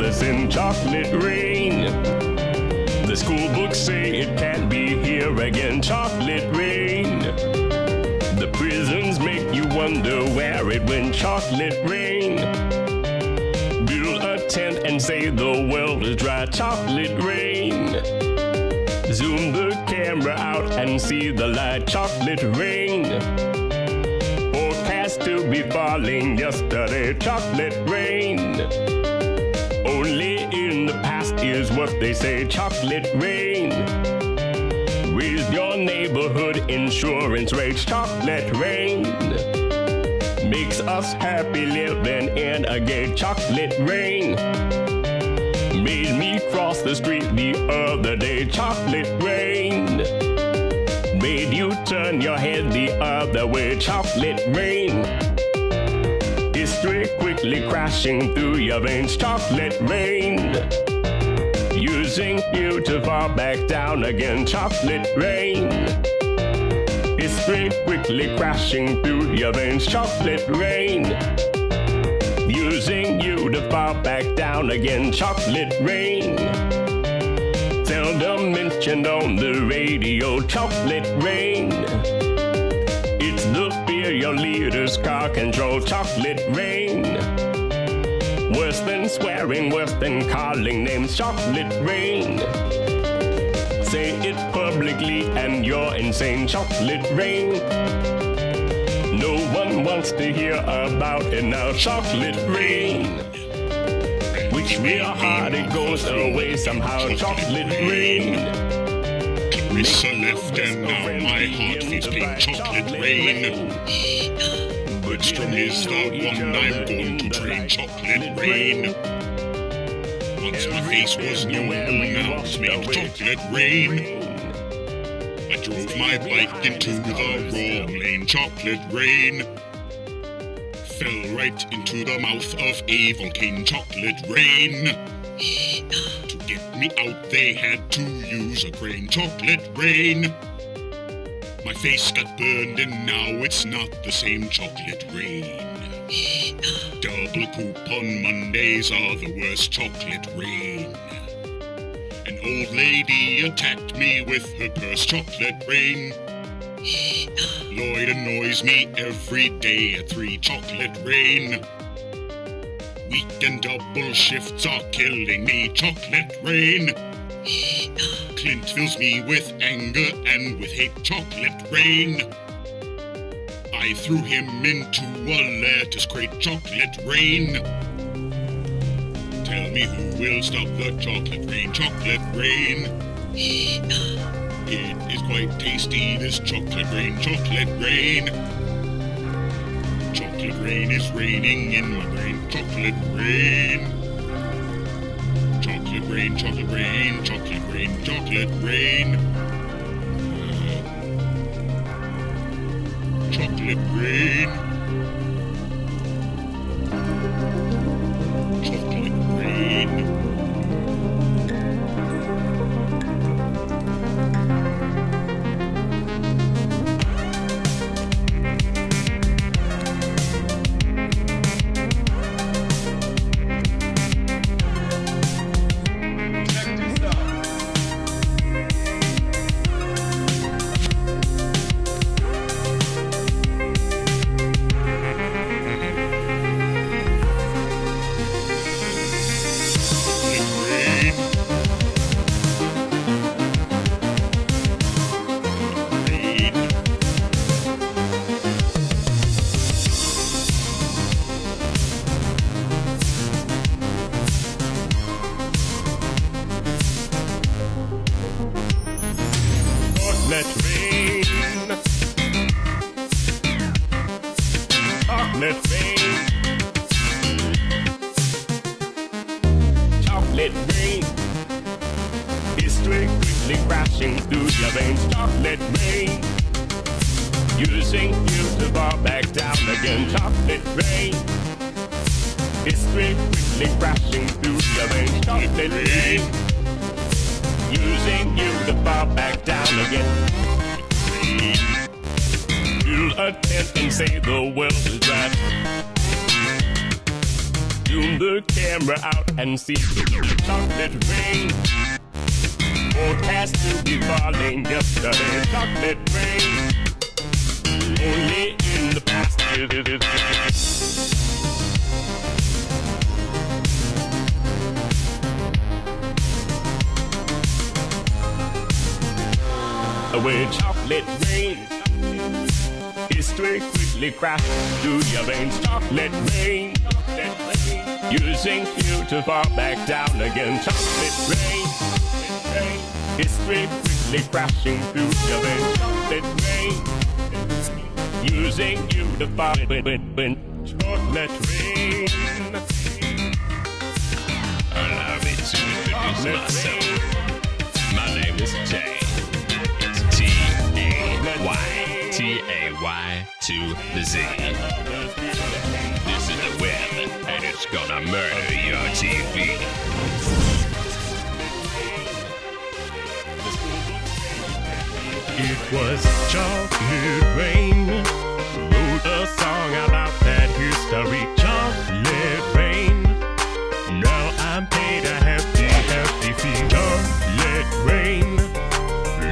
us in chocolate rain. The school books say it can't be here again, chocolate rain. The prisons make you wonder where it went, chocolate rain. Build a tent and say the world is dry, chocolate rain. Zoom the camera out and see the light, chocolate rain. Forecast to be falling yesterday, chocolate rain. Only in the past is what they say, chocolate rain. Raise your neighborhood insurance rates, chocolate rain. Makes us happy living in a gay, chocolate rain. Made me cross the street the other day, chocolate rain. Made you turn your head the other way, chocolate rain. History quickly crashing through your veins, chocolate rain. Using you to fall back down again, chocolate rain. History quickly crashing through your veins, chocolate rain. Using you to fall back down again, chocolate rain. Seldom mentioned on the radio, chocolate rain. It's the fear your leaders car control, chocolate rain. Worse than swearing, worse than calling names, chocolate rain. Say it publicly and you're insane, chocolate rain. No one wants to hear about it now, chocolate rain. Which real hard it goes away somehow, chocolate rain. Clarissa left and now my heart feels pain, chocolate rain. Bergstrom is the one I'm going to train, chocolate rain. Once my face was new, now it's made chocolate rain. I drove my bike into the wrong lane, chocolate rain. Fell right into the mouth of a volcano, chocolate rain. To get me out they had to use a crane, chocolate rain. My face got burned and now it's not the same, chocolate rain. Double poop on Mondays are the worst, chocolate rain. An old lady attacked me with her purse, chocolate rain. Lloyd annoys me every day at 3, chocolate rain. Weekend double shifts are killing me, chocolate rain. Clint fills me with anger and with hate, chocolate rain. I threw him into a lettuce crate, chocolate rain. Tell me who will stop the chocolate rain, chocolate rain. It is quite tasty, this chocolate rain, chocolate rain. Chocolate rain is raining in my brain, chocolate rain. Chocolate rain, chocolate rain, chocolate rain, chocolate rain. Chocolate rain. Chocolate rain. Chocolate rain. Chocolate rain. History quickly crashing through your veins. Chocolate rain. Using you to fall back down again. Chocolate rain. History quickly crashing through your veins. Chocolate rain. Using you to fall back down again. Build a tent and say the world is right. Zoom the camera out and see the chocolate rain. Forecast to be falling yesterday. Chocolate rain. Only in the past. With chocolate rain, history quickly crashed through your veins. Chocolate rain, using you to fall back down again. Chocolate rain, history quickly crashing through your veins. Chocolate rain, using you to fall when chocolate rain. Allow me to introduce myself. My name is Jay. T-A-Y to the Z. This is the web, and it's gonna murder your TV. It was chocolate rain. Wrote a song about that history. Chocolate rain. Now I'm paid a hefty fee. Chocolate rain.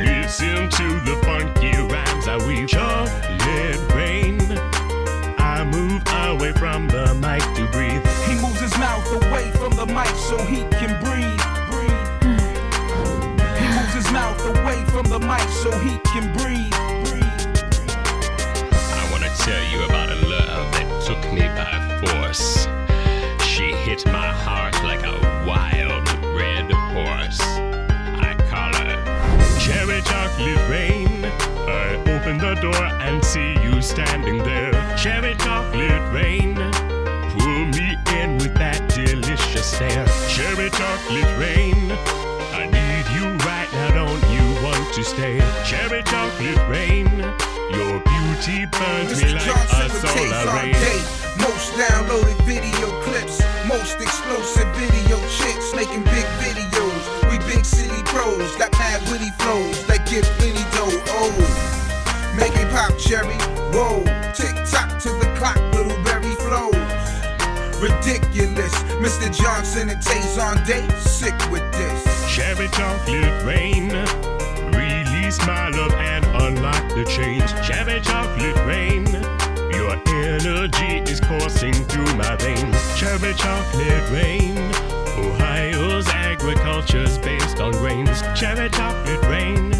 Listen to the funky rhymes I weave. Chocolate rain. I move away from the mic to breathe. He moves his mouth away from the mic so he can breathe. He moves his mouth away from the mic so he can breathe. I wanna tell you about a love that took me by force. She hit my heart like a wild red horse. I call her Cherry chocolate rain. I open the door and see you standing there. Cherry chocolate rain. Pull me in with that delicious stare. Cherry chocolate rain. I need you right now, don't you want to stay? Cherry chocolate rain. Your beauty burns me like a solar ray. Most downloaded video clips, most explosive video chicks making big videos. We big city pros, got mad witty flows that get plenty dough. Oh, make it pop, cherry. Whoa, tick tock to the clock, little berry flows. Ridiculous, Mr. Johnson and Taze on day, sick with this. Cherry chocolate rain. Release my love and unlock the chains. Cherry chocolate rain. Your energy is coursing through my veins. Cherry chocolate rain. Ohio's agriculture's based on grains. Cherry chocolate rain.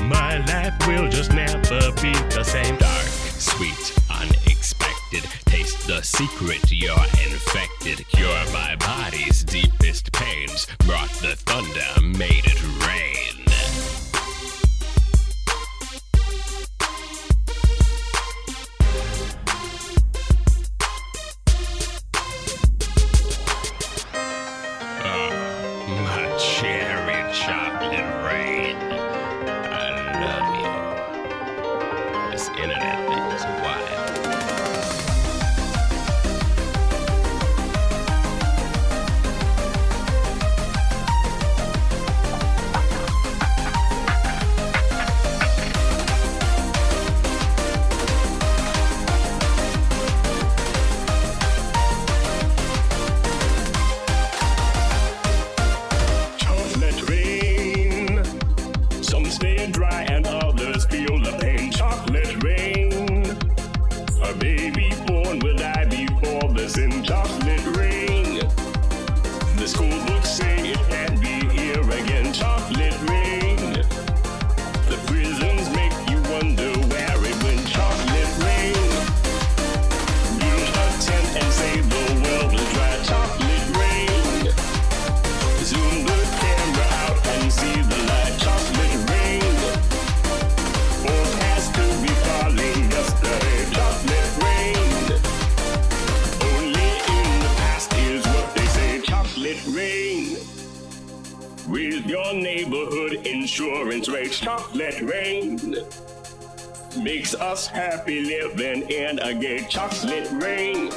My life will just never be the same. dark, sweet, unexpected. Taste the secret, you're infected. Cure my body's deepest pains. Brought the thunder, made it rain. My cherry chocolate rain. I love you. This internet thing is wild. Chocolate rain. Some stay dry and others feel the pain. Chocolate rain. A baby born will die before the sin. Chocolate rain. The school books say it can't be here again. Chocolate rain. The prisons make you wonder where it went. Chocolate rain. Build a tent and save the world will dry. Chocolate rain. Zoom the camera out and see the light. Chocolate rain. Forecast to be falling yesterday. Chocolate rain. Only in the past is what they say. Chocolate rain. With your neighborhood insurance rates. Chocolate rain. Makes us happy living in a gay. Chocolate rain.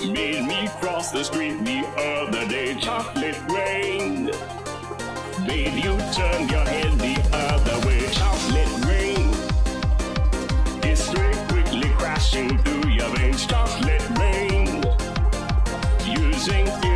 Made me cross the street the other day. Chocolate rain. Made you turn your head the other way. Chocolate rain. History quickly crashing through your veins. Chocolate rain. rising through